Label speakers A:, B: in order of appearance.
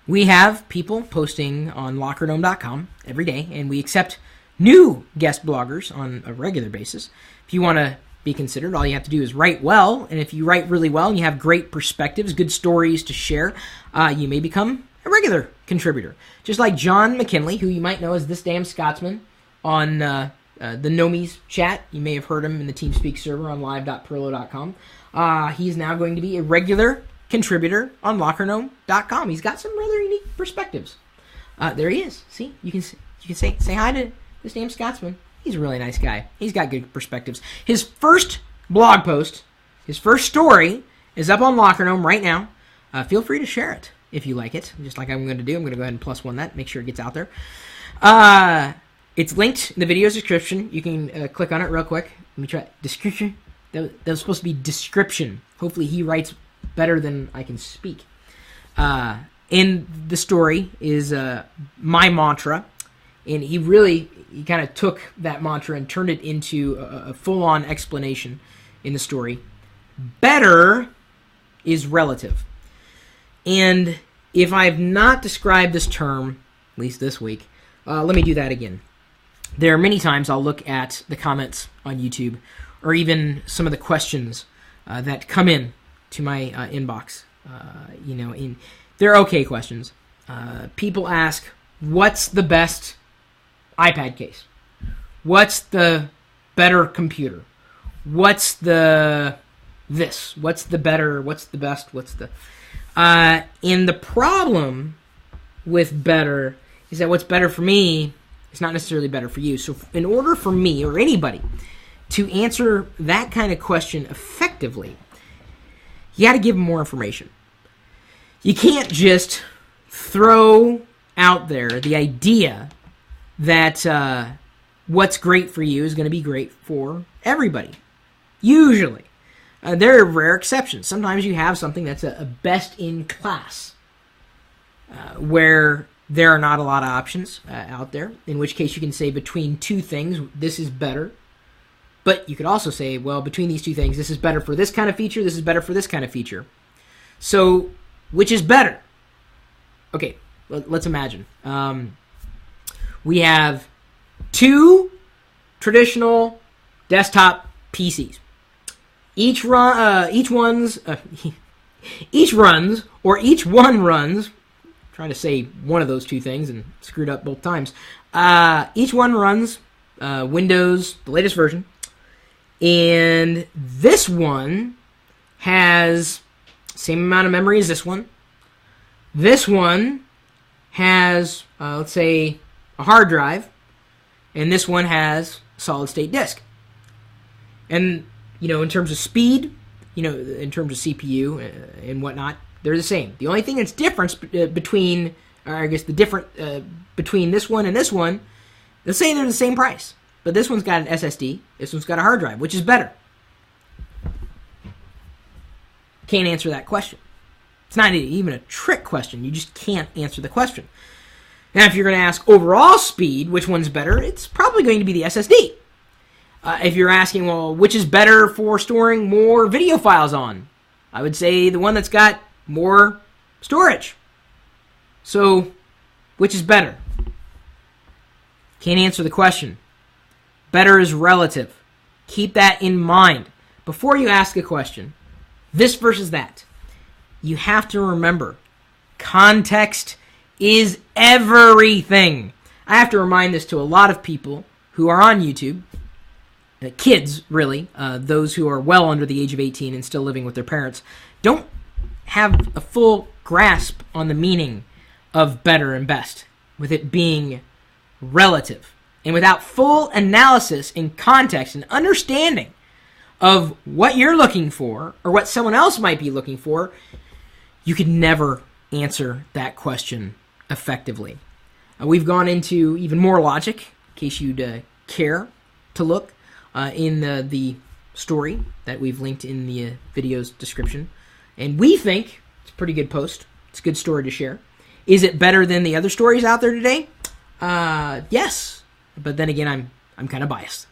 A: We have people posting on LockerDome.com every day, and we accept new guest bloggers on a regular basis. If you want to be considered, all you have to do is write well, and if you write really well and you have great perspectives, good stories to share, you may become a regular contributor. Just like John McKinley, who you might know as This Damn Scotsman on the Nomies chat. You may have heard him in the TeamSpeak server on live.perlo.com. He's now going to be a regular contributor on LockerDome.com. He's got some rather unique perspectives. There he is. See, you can say hi to This Damn Scotsman. He's a really nice guy. He's got good perspectives. His first blog post, his first story, is up on LockerDome right now. Feel free to share it if you like it, just like I'm going to do. I'm going to go ahead and +1 that, make sure it gets out there. It's linked in the video description. You can click on it real quick. Let me try description. That was supposed to be description. Hopefully he writes better than I can speak. In the story is my mantra, and he kind of took that mantra and turned it into a full-on explanation in the story. Better is relative. And if I've not described this term, at least this week, let me do that again. There are many times I'll look at the comments on YouTube or even some of the questions that come in to my inbox. They're okay questions. People ask, what's the best iPad case? What's the better computer? What's the this? What's the better? What's the best? What's the... and the problem with better is that what's better for me is not necessarily better for you. So in order for me or anybody to answer that kind of question effectively, you got to give them more information. You can't just throw out there the idea that what's great for you is going to be great for everybody. Usually. There are rare exceptions. Sometimes you have something that's a best in class, where there are not a lot of options out there, in which case you can say between two things, this is better. But you could also say, well, between these two things, this is better for this kind of feature, this is better for this kind of feature. So, which is better? Okay, let's imagine. We have two traditional desktop PCs. Each one runs. Trying to say one of those two things and screwed up both times. Each one runs Windows, the latest version, and this one has same amount of memory as this one. This one has, let's say, a hard drive, and this one has a solid-state disk. And in terms of speed, in terms of CPU and whatnot, they're the same. The only thing that's different between this one and this one, let's say they're the same price, but this one's got an SSD, this one's got a hard drive. Which is better? Can't answer that question. It's not even a trick question. You just can't answer the question. Now, if you're going to ask overall speed, which one's better, it's probably going to be the SSD. If you're asking, well, which is better for storing more video files on, I would say the one that's got more storage. So, which is better? Can't answer the question. Better is relative. Keep that in mind. Before you ask a question, this versus that, you have to remember, context is everything. I have to remind this to a lot of people who are on YouTube, kids, really, those who are well under the age of 18 and still living with their parents, don't have a full grasp on the meaning of better and best, with it being relative. And without full analysis and context and understanding of what you're looking for or what someone else might be looking for, you could never answer that question effectively. We've gone into even more logic, in case you'd care to look, in the story that we've linked in the video's description. And we think it's a pretty good post. It's a good story to share. Is it better than the other stories out there today? Yes. But then again, I'm kind of biased.